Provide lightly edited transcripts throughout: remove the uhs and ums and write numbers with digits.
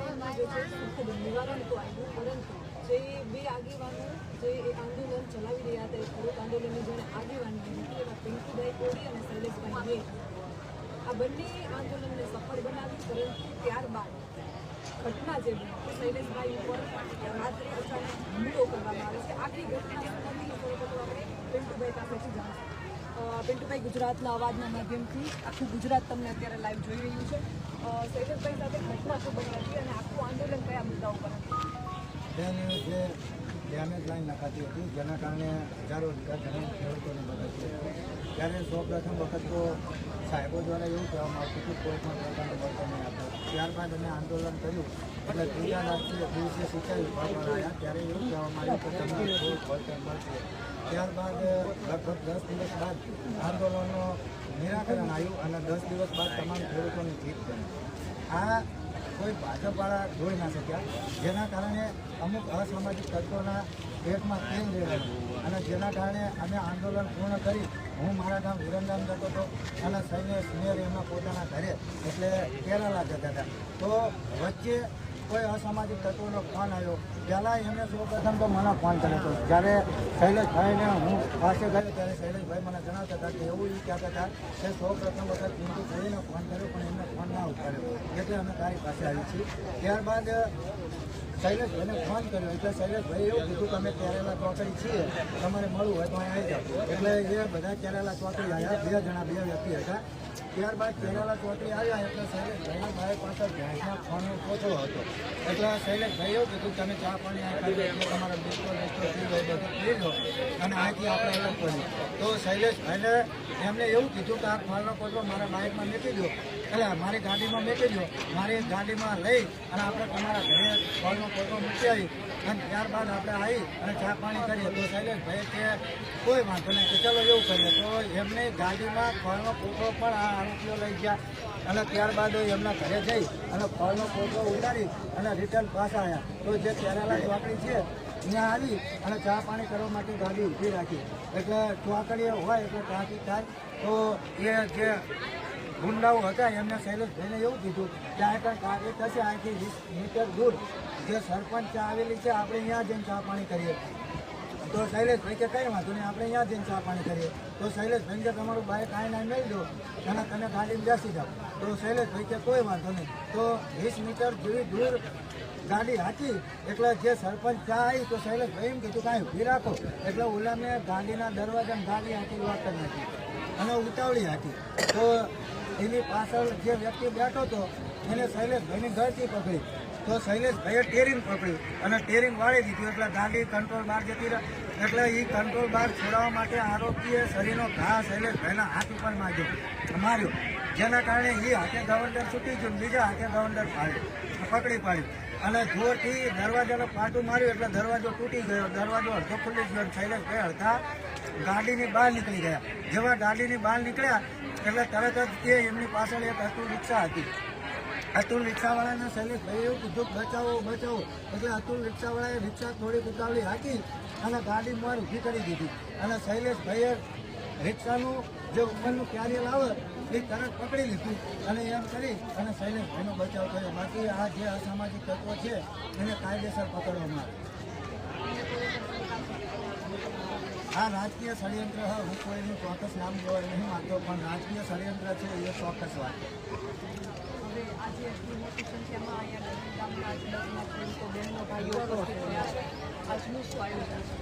એમાં જે છે સુખદ નિવારણ તો આવ્યું, પરંતુ જે બે આગેવાનો જે આંદોલન ચલાવી રહ્યા હતા, ખેડૂત આંદોલનની જેણે આગેવાની હતી, એવા પિન્ટુભાઈ કોડી અને શૈલેષભાઈ આ બંને આંદોલનને સફળ બનાવી. પરંતુ ત્યારબાદ ઘટના જે બની શૈલેષભાઈ ઉપર રાત્રે અચાનક હુમલો કરવામાં આવે છે. આખી ઘટના આપણે પિન્ટુભાઈ પાસેથી જાણશું. પિન્ટુભાઈ, ગુજરાતના અવાજના માધ્યમથી આખું ગુજરાત તમને અત્યારે લાઈવ જોઈ રહ્યું છે. શૈલેષભાઈ સાથે ઘટના શું બની હતી અને આખું આંદોલન કયા મુદ્દાઓ પર હતું? જે ડેમેજ લાઈન નખાતી હતી, જેના કારણે હજારો વીઘા જમીન ખેડૂતોને મદદ છે. ત્યારે સૌપ્રથમ વખત તો સાહેબો દ્વારા એવું કહેવામાં આવતું કે કોઈ પણ પ્રકારનું વળતર નહીં આપે. ત્યારબાદ અમે આંદોલન કર્યું એટલે ત્રીજા દિવસે સિંચાઈ વિભાગ આવ્યા ત્યારે એવું કહેવામાં આવ્યું કે તમને થોડુંક વળતર મળશે. ત્યારબાદ લગભગ 10 દિવસ બાદ આંદોલનનું નિરાકરણ આવ્યું અને 10 દિવસ બાદ તમામ ખેડૂતોની જીત થઈ. આ કોઈ ભાજપવાળા જોઈ ના શક્યા, જેના કારણે અમુક અસામાજિક તત્વોના પેટમાં તેલ રેડાયું અને જેના કારણે અમે આંદોલન પૂર્ણ કરી હું મારા ગામ વિરમગામ જતો હતો અને શૈલેષ મેર એમના પોતાના ઘરે એટલે કેરાલા જતા હતા. તો વચ્ચે કોઈ અસામાજિક તત્વોનો ફોન આવ્યો. પહેલાં એમને સૌપ્રથમ તો મને ફોન કર્યો હતો. જ્યારે શૈલેષભાઈને હું પાસે ગયો ત્યારે શૈલેષભાઈ મને જણાવતા હતા કે એવું એ કહેતા હતા કે સૌપ્રથમ વખત પિન્ટુ જોઈને ફોન કર્યો પણ એમને ફોન ના ઉઠાડ્યો, એટલે અમે તારી પાસે આવી છીએ. ત્યારબાદ શૈલેષભાઈને ફોન કર્યો એટલે શૈલેષભાઈ એવું કીધું કે અમે કેરેલા ચોકડી છીએ, તમારે મળવું હોય તો અહીં આવી જાઓ. એટલે એ બધા કેરેલા ચોકડી આવ્યા, બે વ્યક્તિ હતા. ત્યારબાદ કેરેલા ચોકડી આવ્યા એટલે શૈલેષભાઈના મારી પાસે ભેંસના ફોનનો કોથળો હતો. એટલે શૈલેષભાઈ એવું કીધું તમે ચા પાણી આ ખાઈ એટલે તમારા બિસ્તો પી લો, બધું પી લો અને અહીંથી આપણે અલગ કર્યું. તો શૈલેષભાઈને એમને એવું કીધું કે આ ફોનનો કોથળો મારા બાઇકમાં મૂકી દો, એટલે મારી ગાડીમાં મૂકી દો, મારી ગાડીમાં લઈ અને આપણે તમારા ઘરે ફોનનો કોથળો મૂકી આવી અને ત્યારબાદ આપણે આવી અને ચા પાણી કરીએ. તો શૈલેષભાઈ કે કોઈ વાંધો નહીં, કે ચલો એવું કરીએ. તો એમની ગાડીમાં ફળનો કોથળો પણ આ આરોપીઓ લઈ ગયા અને ત્યારબાદ એમના ઘરે જઈ અને ફળનો કોથળો ઉતારી અને રિટર્ન પાછા આવ્યા. તો જે કેરેલા ચોકડી છે ત્યાં આવી અને ચા પાણી કરવા માટે ગાડી ઊભી રાખી. એટલે ચોકડીઓ હોય એટલે ટ્રાફિક થાય. તો એ જે ગુંડાઓ હતા એમને શૈલેષભાઈને એવું કીધું કે આ કંઈ કાર્ય થશે, અહીંથી 20 મીટર દૂર જે સરપંચ આવેલી છે આપણે અહીંયા જઈને ચા પાણી કરીએ. તો શૈલેષભાઈ કે કંઈ વાંધો નહીં, આપણે અહીંયા જઈને ચા પાણી કરીએ. તો શૈલેષભાઈ કે તમારું બાઇક આવીને મેળવી દો અને તમે ગાડીમાં બેસી જાઓ. તો શૈલેષભાઈ કે કોઈ વાંધો નહીં. તો 20 મીટર જેવી દૂર ગાડી હાકી એટલે જે સરપંચ ચા આવી તો શૈલેષભાઈ એમ કીધું કાંઈ ઊભી રાખો. એટલે ઓલા મેં ગાડીના દરવાજામાં ગાડી હાકી લોક કરી નાખી અને ઉતાવળી હાકી. તો એની પાછળ જે વ્યક્તિ બેઠો હતો એને શૈલેષભાઈની ગળતી પકડી. તો શૈલેષભાઈએ ટેરિંગ પકડ્યું અને ટેરિંગ વાળી દીધું એટલે ગાડી કંટ્રોલ બહાર જતી રહી. એટલે એ કંટ્રોલ બહાર છોડાવવા માટે આરોપીએ શરીરનો ઘા શૈલેષભાઈના હાથ ઉપર માર્યો, જેના કારણે એ હાથે ગવર્નર છૂટી ગયું, બીજા હાથે ગવર્નર પકડી પાડ્યું અને જોરથી દરવાજાનો પાટું માર્યું એટલે દરવાજો તૂટી ગયો. દરવાજો અડધો ખુલ્લી ગયો. શૈલેષભાઈ અડધા ગાડીની બહાર નીકળી ગયા. જેવા ગાડીની બહાર નીકળ્યા એટલે તરત જ તે એમની પાછળ એક અતુલ રિક્ષા હતી. અતુલ રિક્ષાવાળાને શૈલેષભાઈ એવું કીધું બચાવો બચાવો. એટલે અતુલ રિક્ષાવાળાએ રિક્ષા થોડીક ઉતાવળી હાકી અને ગાડી મોર ઊભી કરી દીધી અને શૈલેષભાઈએ રિક્ષાનું જે ઉપરનું કેરિયર આવે એ તરત પકડી લીધું અને એમ કરી અને શૈલેષભાઈનો બચાવ કર્યો. બાકી આ જે અસામાજિક તત્વો છે એને કાયદેસર પકડવામાં આવે. આ રાજકીય ષડયંત્ર હું કોઈનું ચોક્કસ નામ જોવા નહીં માંગતો, પણ રાજકીય ષડયંત્ર છે એ ચોક્કસ વાત. હવે આજે એટલી મોટી સંખ્યામાં અહીંયા ગામના આજુબાજુના ખેડૂતો બહેનો ભાઈઓ ઉપસ્થિત થયા છે. આજનું શું આયોજન છે?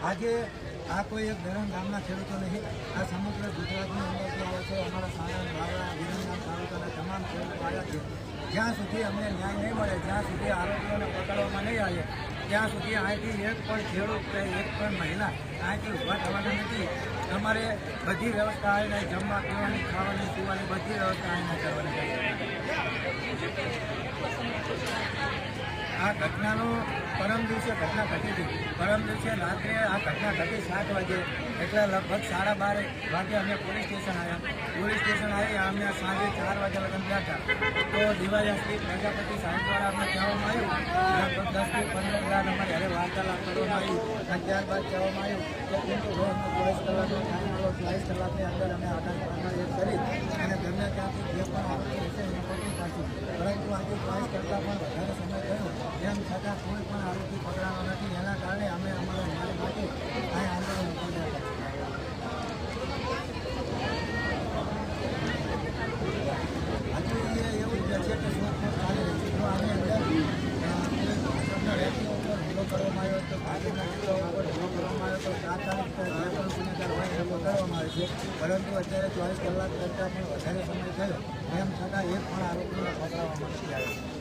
આજે આ કોઈ એક ધરમ ગામના ખેડૂતો નહીં, આ સમગ્ર ગુજરાતની અંદરથી આવે છે. અમારા સાણંદ, વાવડા, વિરમગામ તાલુકાના તમામ ખેડૂતો આવ્યા છે. જ્યાં સુધી અમને ન્યાય નહીં મળે, જ્યાં સુધી આરોપીઓને પકડવામાં નહીં આવે, ત્યાં સુધી અહીંથી એક પણ ખેડૂત કે એક પણ મહિલા અહીંથી ઊભા થવાના નથી. અમારે બધી વ્યવસ્થા આવીને જમવા પીવાની, ખાવાની, પીવાની બધી વ્યવસ્થા આવીને કરવાની. આ ઘટનાનો પરમ દિવસે ઘટના ઘટી હતી. પરમ દિવસે રાત્રે આ ઘટના ઘટી 7 વાગે, એટલે લગભગ 12:30 વાગે અમે પોલીસ સ્ટેશન આવ્યા. પોલીસ સ્ટેશન આવી અમને સાંજે 4 વાગે લગન ગયા હતા. તો ડીવાયએસપી પ્રજાપતિ સાહેબ દ્વારા અમને કહેવામાં આવ્યું લગભગ 10 થી 15 હજાર અમારે હવે વાર્તાલાપ કરવામાં આવી. અને ત્યારબાદ કહેવામાં આવ્યું કે પિન્ટુ ભાઈનો 24 કલાકનો ટાઈમ મળો, 24 કલાકની અંદર અમે આધાર કરી અને તેમને ત્યાંથી જે પણ આરોપી હશે એને પકડી પાડશું. પરંતુ આજે 24 કરતાં પણ વધારે સમય થયો એમ છતાં કોઈ પણ આરોપી પકડાયો નથી. એના કારણે અમે અમારા ન્યાય માટે આ આંદોલન ઉપાડ્યા હતા. હજુ એવું જ છે કે શોધખોળ ચાલી રહી છે. જો આની અંદર વ્યક્તિઓ ઉપર હુમલો કરવામાં આવ્યો તો ભાજપના નેતાઓ ઉપર હુમલો કરવામાં આવ્યો તો તાત્કાલિક જે પણ ગુનેગાર હોય એને પકડવામાં આવે છે. પરંતુ અત્યારે 24 કલાક કરતાં પણ વધારે સમય થયો એમ છતાં એક પણ આરોપીને પકડાવવામાં નથી આવ્યો.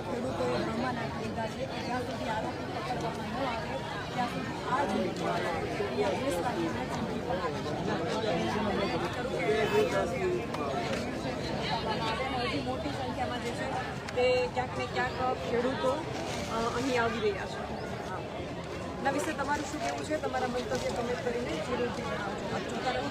ખેડૂતોએ ધરણા નાખી દીધા છે કે જ્યાં સુધી આરોપી પકડવામાં ન આવે ત્યાં સુધી આ જે દેશવાસીઓને ચીમકી પણ હજી મોટી સંખ્યામાં જે છે તે ક્યાંક ને ક્યાંક ખેડૂતો અહીં આવી રહ્યા છે. એના વિશે તમારું શું કહેવું છે? તમારા મંતવ્ય કમેન્ટ કરીને જરૂરથી જણાવજો. જોતા રહો.